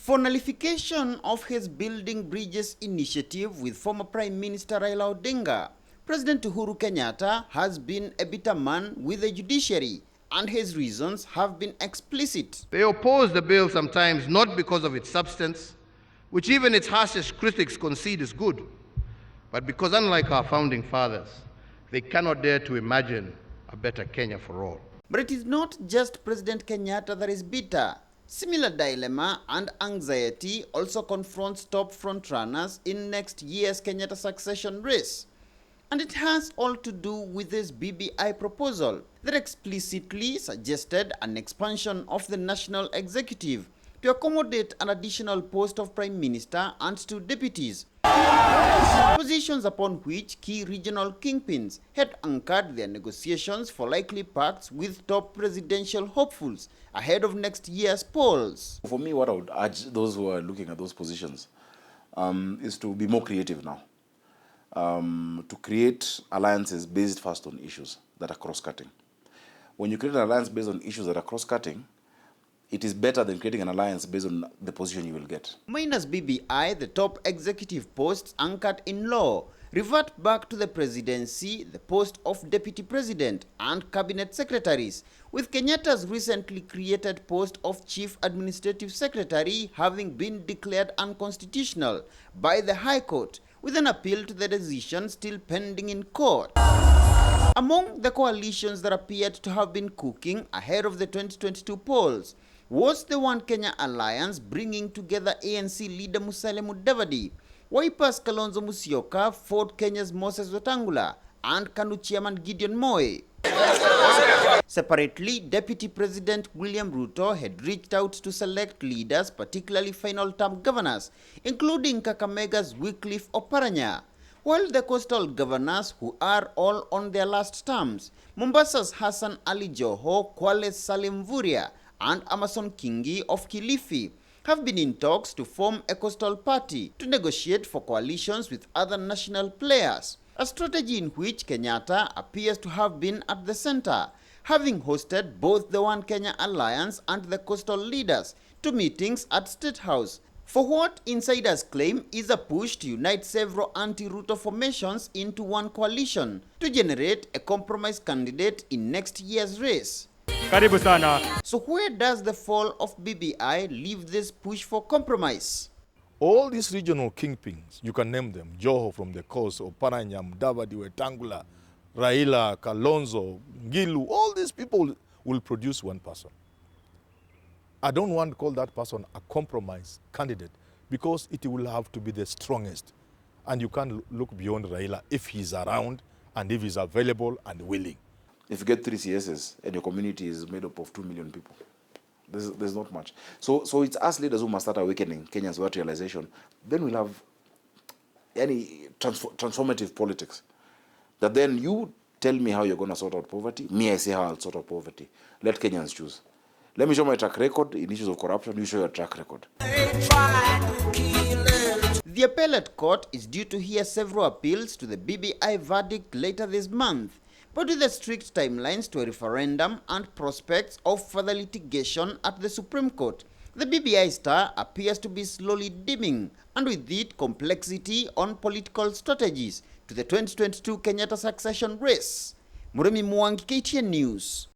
For nullification of his Building Bridges initiative with former Prime Minister Raila Odinga, President Uhuru Kenyatta has been a bitter man with the judiciary, and his reasons have been explicit. They oppose the bill sometimes not because of its substance, which even its harshest critics concede is good, but because unlike our founding fathers, they cannot dare to imagine a better Kenya for all. But it is not just President Kenyatta that is bitter. Similar dilemma and anxiety also confronts top frontrunners in next year's Kenyatta succession race. And it has all to do with this BBI proposal that explicitly suggested an expansion of the national executive to accommodate an additional post of Prime Minister and 2 deputies, positions upon which key regional kingpins had anchored their negotiations for likely pacts with top presidential hopefuls ahead of next year's polls. For me, what I would urge those who are looking at those positions is to be more creative now, to create alliances based first on issues that are cross-cutting. When you create an alliance based on issues that are cross-cutting, it is better than creating an alliance based on the position you will get. Minus BBI, the top executive posts anchored in law revert back to the presidency, the post of deputy president and cabinet secretaries, with Kenyatta's recently created post of chief administrative secretary having been declared unconstitutional by the High Court, with an appeal to the decision still pending in court. Among the coalitions that appeared to have been cooking ahead of the 2022 polls was the One Kenya Alliance, bringing together ANC leader Musalia Mudavadi, Wiper's Kalonzo Musyoka, Ford Kenya's Moses Wetangula, and KANU chairman Gideon Moi. Separately, Deputy President William Ruto had reached out to select leaders, particularly final-term governors, including Kakameg's Wycliffe Oparanya, while the coastal governors, who are all on their last terms, Mombasa's Hassan Ali Joho, Kwale's Salim Vuria, and Amason Kingi of Kilifi, have been in talks to form a coastal party to negotiate for coalitions with other national players, a strategy in which Kenyatta appears to have been at the center, having hosted both the One Kenya Alliance and the coastal leaders to meetings at State House, for what insiders claim is a push to unite several anti-Ruto formations into one coalition to generate a compromise candidate in next year's race. Karibu sana. So where does the fall of BBI leave this push for compromise? All these regional kingpins, you can name them, Joho from the coast, Oparanya, Mudavadi, Wetangula, Raila, Kalonzo, Ngilu, all these people will produce one person. I don't want to call that person a compromise candidate because it will have to be the strongest. And you can't look beyond Raila if he's around and if he's available and willing. If you get 3 CSs and your community is made up of 2 million people, there's not much. So it's us leaders who must start awakening Kenya's wealth realization. Then we'll have any transformative politics. That then you tell me how you're going to sort out poverty, me I say how I'll sort out poverty. Let Kenyans choose. Let me show my track record in issues of corruption, you show your track record. The appellate court is due to hear several appeals to the BBI verdict later this month, but with the strict timelines to a referendum and prospects of further litigation at the Supreme Court, the BBI star appears to be slowly dimming, and with it complexity on political strategies to the 2022 Kenyatta succession race. Muremi Mwangi, KTN News.